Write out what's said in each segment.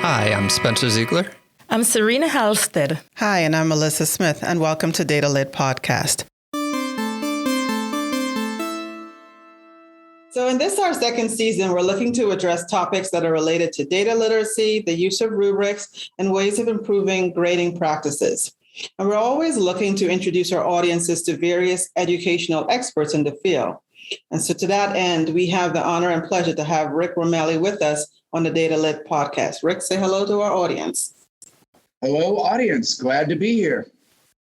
Hi, I'm Spencer Ziegler. I'm Serena Halstead. Hi, and I'm Mellisa Smith, and welcome to Data Lit Podcast. So in this, our second season, we're looking to address topics that are related to data literacy, the use of rubrics, and ways of improving grading practices. And we're always looking to introduce our audiences to various educational experts in the field. And so to that end, we have the honor and pleasure to have Rick Wormeli with us on the Data Lit Podcast. Rick, say hello to our audience. Hello, audience. Glad to be here.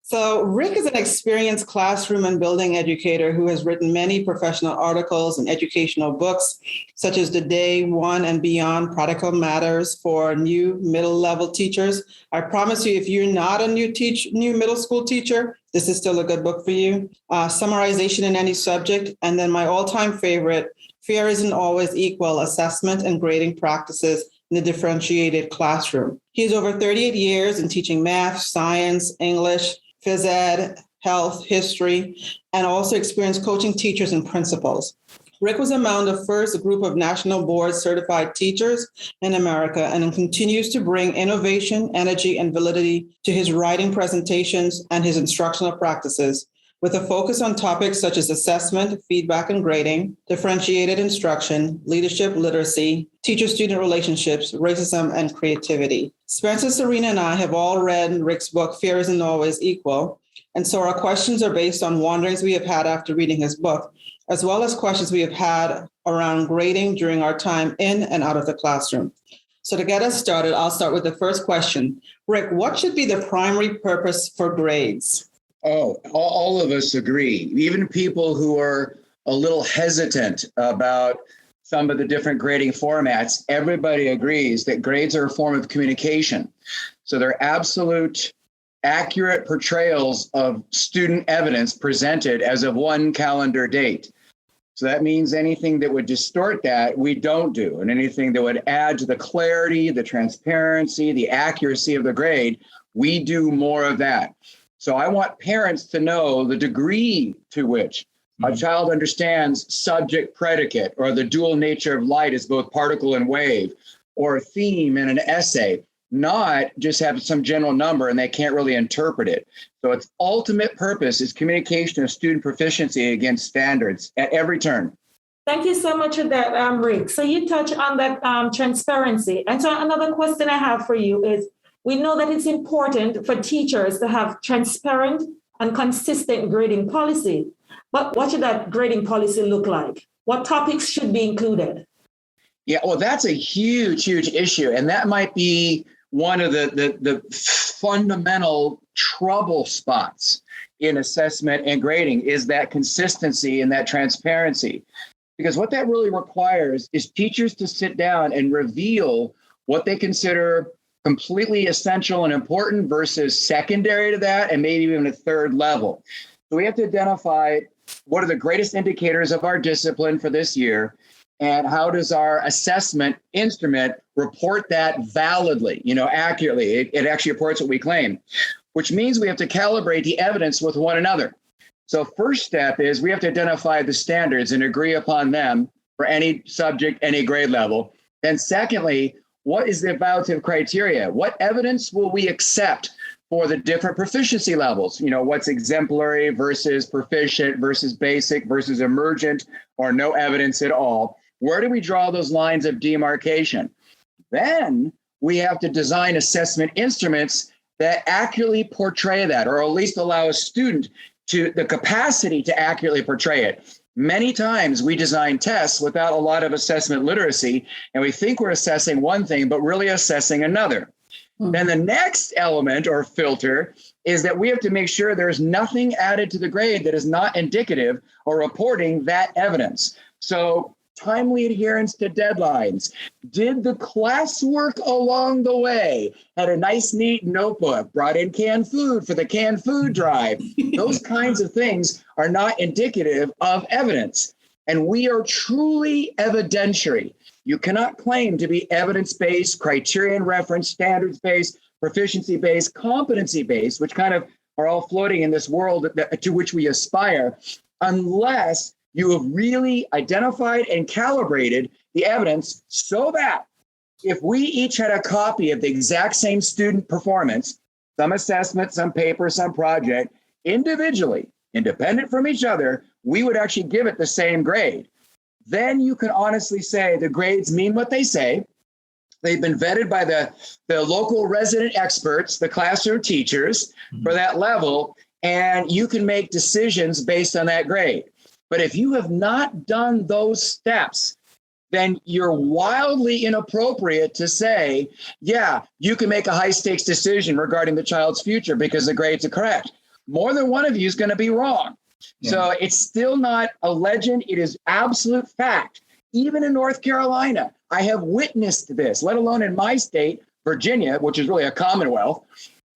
So Rick is an experienced classroom and building educator who has written many professional articles and educational books, such as The Day One and Beyond Practical Matters for New Middle Level Teachers. I promise you, if you're not a new middle school teacher, this is still a good book for you. Summarization in Any Subject. And then my all-time favorite, Fair Isn't Always Equal, Assessment and Grading Practices in the Differentiated Classroom. He has over 38 years in teaching math, science, English, phys ed, health, history, and also experienced coaching teachers and principals. Rick was among the first group of national board certified teachers in America and continues to bring innovation, energy, and validity to his writing presentations and his instructional practices, with a focus on topics such as assessment, feedback and grading, differentiated instruction, leadership, literacy, teacher-student relationships, racism, and creativity. Spencer, Serena, and I have all read Rick's book, Fair Isn't Always Equal. And so our questions are based on wanderings we have had after reading his book, as well as questions we have had around grading during our time in and out of the classroom. So to get us started, I'll start with the first question. Rick, what should be the primary purpose for grades? Oh, all of us agree. Even people who are a little hesitant about some of the different grading formats, everybody agrees that grades are a form of communication. So they're absolute, accurate portrayals of student evidence presented as of one calendar date. So that means anything that would distort that, we don't do. And anything that would add to the clarity, the transparency, the accuracy of the grade, we do more of that. So I want parents to know the degree to which a child understands subject predicate, or the dual nature of light as both particle and wave, or a theme in an essay, not just have some general number and they can't really interpret it. So its ultimate purpose is communication of student proficiency against standards at every turn. Thank you so much for that, Rick. So you touch on that transparency. And so another question I have for you is, we know that it's important for teachers to have transparent and consistent grading policy. But what should that grading policy look like? What topics should be included? Yeah, well, that's a huge issue. And that might be one of the fundamental trouble spots in assessment and grading, is that consistency and that transparency. Because what that really requires is teachers to sit down and reveal what they consider completely essential and important versus secondary to that, and maybe even a third level. So we have to identify what are the greatest indicators of our discipline for this year, and how does our assessment instrument report that validly, accurately. It actually reports what we claim, which means we have to calibrate the evidence with one another. So first step is we have to identify the standards and agree upon them for any subject, any grade level. Then secondly, what is the evaluative criteria? What evidence will we accept for the different proficiency levels? What's exemplary versus proficient versus basic versus emergent, or no evidence at all? Where do we draw those lines of demarcation? Then we have to design assessment instruments that accurately portray that, or at least allow a student to the capacity to accurately portray it. Many times we design tests without a lot of assessment literacy, and we think we're assessing one thing, but really assessing another. Then the next element or filter is that we have to make sure there's nothing added to the grade that is not indicative or reporting that evidence. So timely adherence to deadlines. Did the classwork along the way? Had a nice, neat notebook, brought in canned food for the canned food drive. Those kinds of things are not indicative of evidence. And we are truly evidentiary. You cannot claim to be evidence-based, criterion reference, standards-based, proficiency-based, competency-based, which kind of are all floating in this world to which we aspire, unless you have really identified and calibrated the evidence so that If we each had a copy of the exact same student performance, some assessment, some paper, some project, individually, independent from each other, we would actually give it the same grade. Then you can honestly say the grades mean what they say. They've been vetted by the local resident experts, the classroom teachers for that level, and you can make decisions based on that grade. But if you have not done those steps, then you're wildly inappropriate to say, yeah, you can make a high stakes decision regarding the child's future because the grades are correct. More than one of you is going to be wrong. Yeah. So it's still not a legend. It is absolute fact. Even in North Carolina, I have witnessed this, let alone in my state, Virginia, which is really a commonwealth.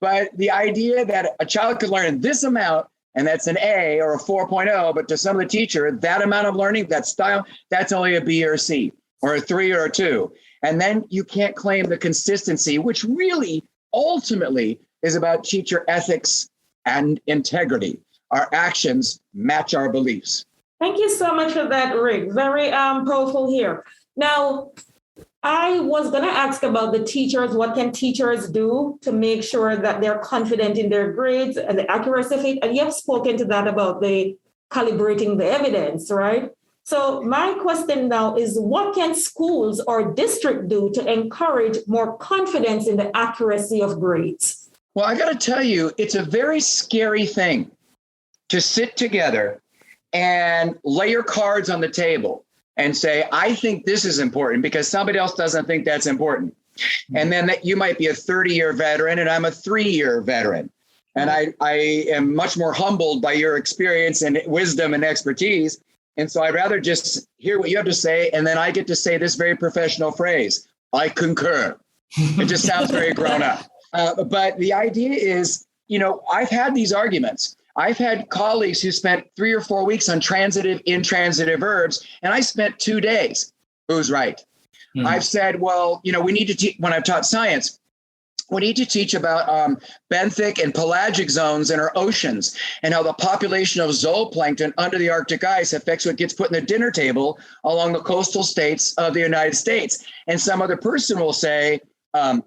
But the idea that a child could learn this amount, and that's an A or a 4.0, but to some of the teacher, that amount of learning, that style, that's only a B or a C or a 3 or a 2. And then you can't claim the consistency, which really ultimately is about teacher ethics and integrity. Our actions match our beliefs. Thank you so much for that, Rick. Very powerful here. Now, I was going to ask about the teachers. What can teachers do to make sure that they're confident in their grades and the accuracy of it? And you have spoken to that about the calibrating the evidence, right? So my question now is, what can schools or district do to encourage more confidence in the accuracy of grades? Well, I got to tell you, it's a very scary thing to sit together and lay your cards on the table and say, I think this is important because somebody else doesn't think that's important. And then that you might be a 30-year veteran and I'm a 3-year veteran. And I am much more humbled by your experience and wisdom and expertise. And so I'd rather just hear what you have to say. And then I get to say this very professional phrase, I concur. It just sounds very grown up. But the idea is, I've had these arguments. I've had colleagues who spent 3 or 4 weeks on transitive, intransitive verbs, and I spent 2 days. Who's right? Mm-hmm. I've said, well, we need to teach, when I've taught science, we need to teach about benthic and pelagic zones in our oceans and how the population of zooplankton under the Arctic ice affects what gets put in the dinner table along the coastal states of the United States. And some other person will say,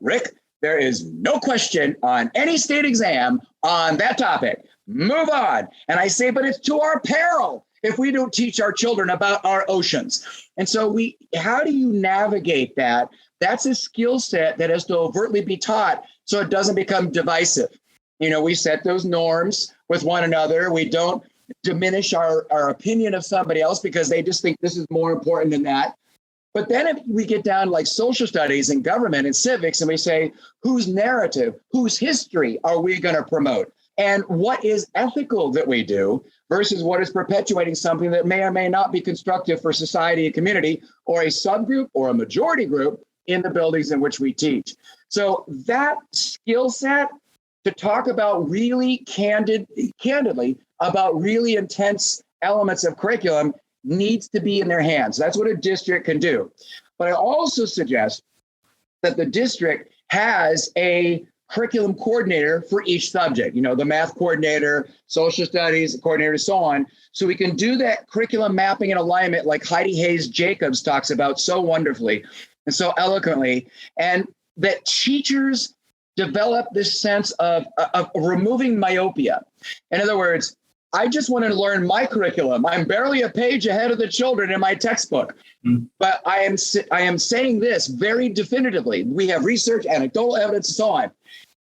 Rick, there is no question on any state exam on that topic. Move on. And I say, but it's to our peril if we don't teach our children about our oceans. And so how do you navigate that? That's a skill set that has to overtly be taught so it doesn't become divisive. We set those norms with one another. We don't diminish our opinion of somebody else because they just think this is more important than that. But then if we get down like social studies and government and civics and we say, whose narrative, whose history are we going to promote? And what is ethical that we do versus what is perpetuating something that may or may not be constructive for society and community or a subgroup or a majority group in the buildings in which we teach. So that skill set to talk about really candidly about really intense elements of curriculum needs to be in their hands. That's what a district can do. But I also suggest that the district has a curriculum coordinator for each subject, the math coordinator, social studies coordinator, so on. So we can do that curriculum mapping and alignment like Heidi Hayes Jacobs talks about so wonderfully and so eloquently. And that teachers develop this sense of removing myopia. In other words, I just want to learn my curriculum. I'm barely a page ahead of the children in my textbook. Mm-hmm. But I am saying this very definitively. We have research, anecdotal evidence, and so on,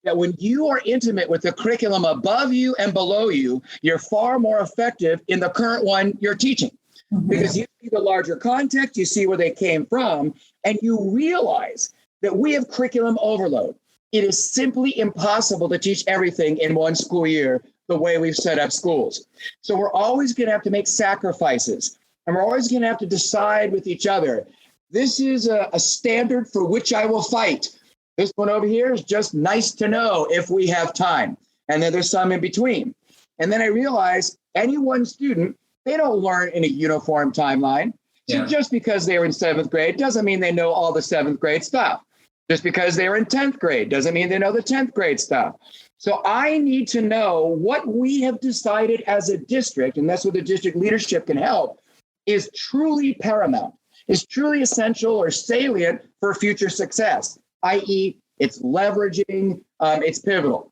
that when you are intimate with the curriculum above you and below you, you're far more effective in the current one you're teaching. Mm-hmm. Because you see the larger context, you see where they came from, and you realize that we have curriculum overload. It is simply impossible to teach everything in one school year the way we've set up schools. So we're always going to have to make sacrifices, and we're always going to have to decide with each other. This is a standard for which I will fight. This one over here is just nice to know if we have time. And then there's some in between. And then I realized any one student, they don't learn in a uniform timeline. So just because they were in 7th grade doesn't mean they know all the 7th grade stuff. Just because they were in 10th grade doesn't mean they know the 10th grade stuff. So I need to know what we have decided as a district, and that's where the district leadership can help, is truly paramount. is truly essential or salient for future success, i.e., it's leveraging, it's pivotal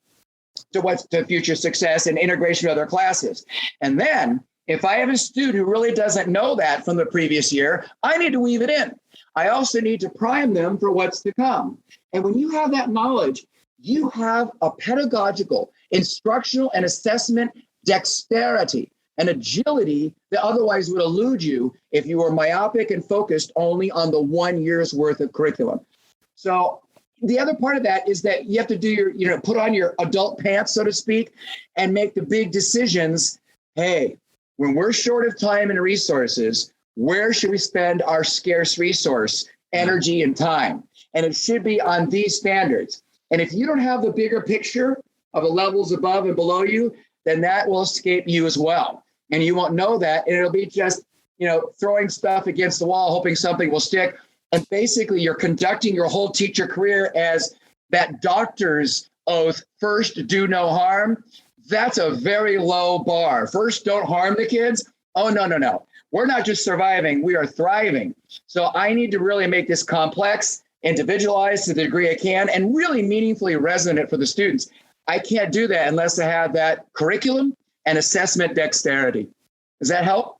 to future success and integration of other classes. And then if I have a student who really doesn't know that from the previous year, I need to weave it in. I also need to prime them for what's to come. And when you have that knowledge, you have a pedagogical, instructional, and assessment dexterity and agility that otherwise would elude you if you were myopic and focused only on the 1 year's worth of curriculum. So the other part of that is that you have to do your, put on your adult pants, so to speak, and make the big decisions. Hey, when we're short of time and resources, where should we spend our scarce resource, energy, and time? And it should be on these standards. And if you don't have the bigger picture of the levels above and below you, then that will escape you as well. And you won't know that. And it'll be just, throwing stuff against the wall, hoping something will stick. And basically, you're conducting your whole teacher career as that doctor's oath, first, do no harm. That's a very low bar. First, don't harm the kids. Oh, no. We're not just surviving, we are thriving. So I need to really make this complex, individualized to the degree I can, and really meaningfully resonant for the students. I can't do that unless I have that curriculum and assessment dexterity. Does that help?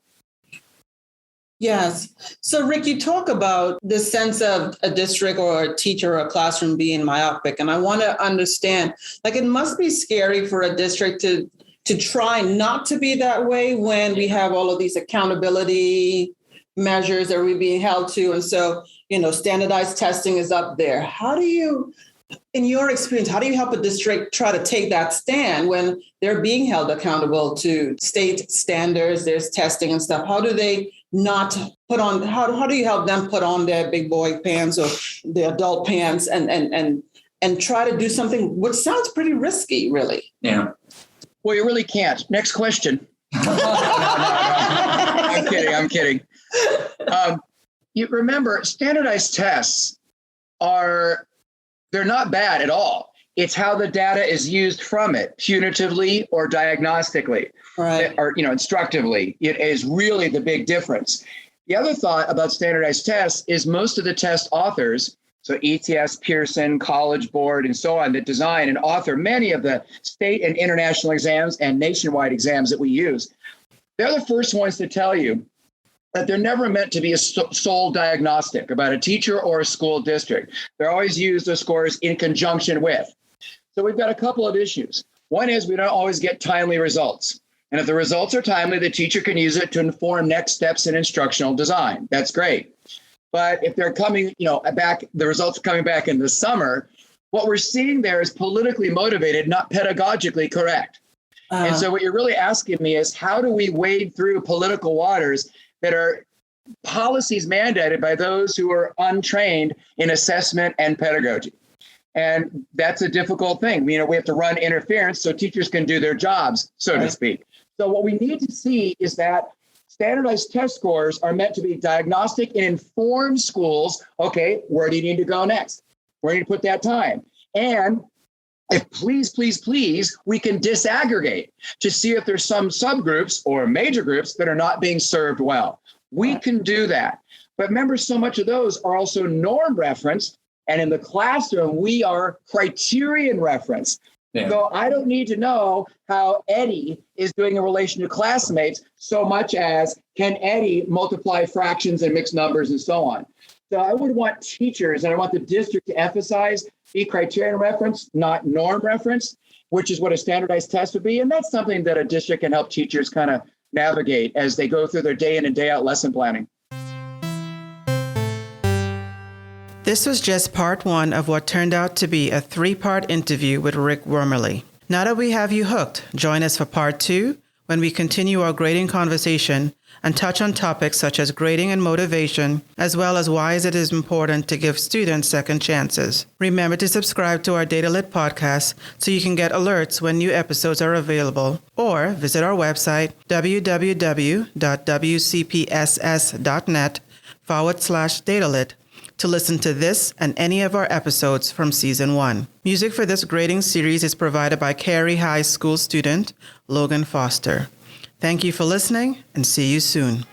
Yes. So, Rick, you talk about the sense of a district or a teacher or a classroom being myopic. And I want to understand, it must be scary for a district to try not to be that way when we have all of these accountability measures that we're being held to. And so, standardized testing is up there. How do you, in your experience, how do you help a district try to take that stand when they're being held accountable to state standards, there's testing and stuff? How do they not put on, how do you help them put on their big boy pants or the adult pants and try to do something which sounds pretty risky, really? Yeah. Well, you really can't. Next question. No. I'm kidding. You remember, standardized tests they're not bad at all. It's how the data is used from it, punitively or diagnostically, right, or instructively. It is really the big difference. The other thought about standardized tests is most of the test authors, so ETS, Pearson, College Board, and so on, that design and author many of the state and international exams and nationwide exams that we use, they're the first ones to tell you that they're never meant to be a sole diagnostic about a teacher or a school district. They're always used, those scores, in conjunction with. So we've got a couple of issues. One is we don't always get timely results. And if the results are timely, the teacher can use it to inform next steps in instructional design. That's great. But if they're coming, back, the results are coming back in the summer, what we're seeing there is politically motivated, not pedagogically correct. And so what you're really asking me is, how do we wade through political waters that are policies mandated by those who are untrained in assessment and pedagogy? And that's a difficult thing. We have to run interference so teachers can do their jobs, so to speak. So what we need to see is that standardized test scores are meant to be diagnostic and inform schools. Okay, where do you need to go next? Where do you put that time? And if please, we can disaggregate to see if there's some subgroups or major groups that are not being served well. We can do that. But remember, so much of those are also norm referenced. And in the classroom, we are criterion referenced. Yeah. So I don't need to know how Eddie is doing in relation to classmates so much as, can Eddie multiply fractions and mixed numbers and so on. So I would want teachers, and I want the district to emphasize, be criterion reference, not norm reference, which is what a standardized test would be. And that's something that a district can help teachers kind of navigate as they go through their day in and day out lesson planning. This was just part one of what turned out to be a 3-part interview with Rick Wormeli. Now that we have you hooked, join us for part 2 when we continue our grading conversation and touch on topics such as grading and motivation, as well as why it is important to give students second chances. Remember to subscribe to our Data Lit podcast so you can get alerts when new episodes are available, or visit our website, www.wcpss.net/datalit, to listen to this and any of our episodes from Season 1. Music for this grading series is provided by Cary High School student Logan Foster. Thank you for listening, and see you soon.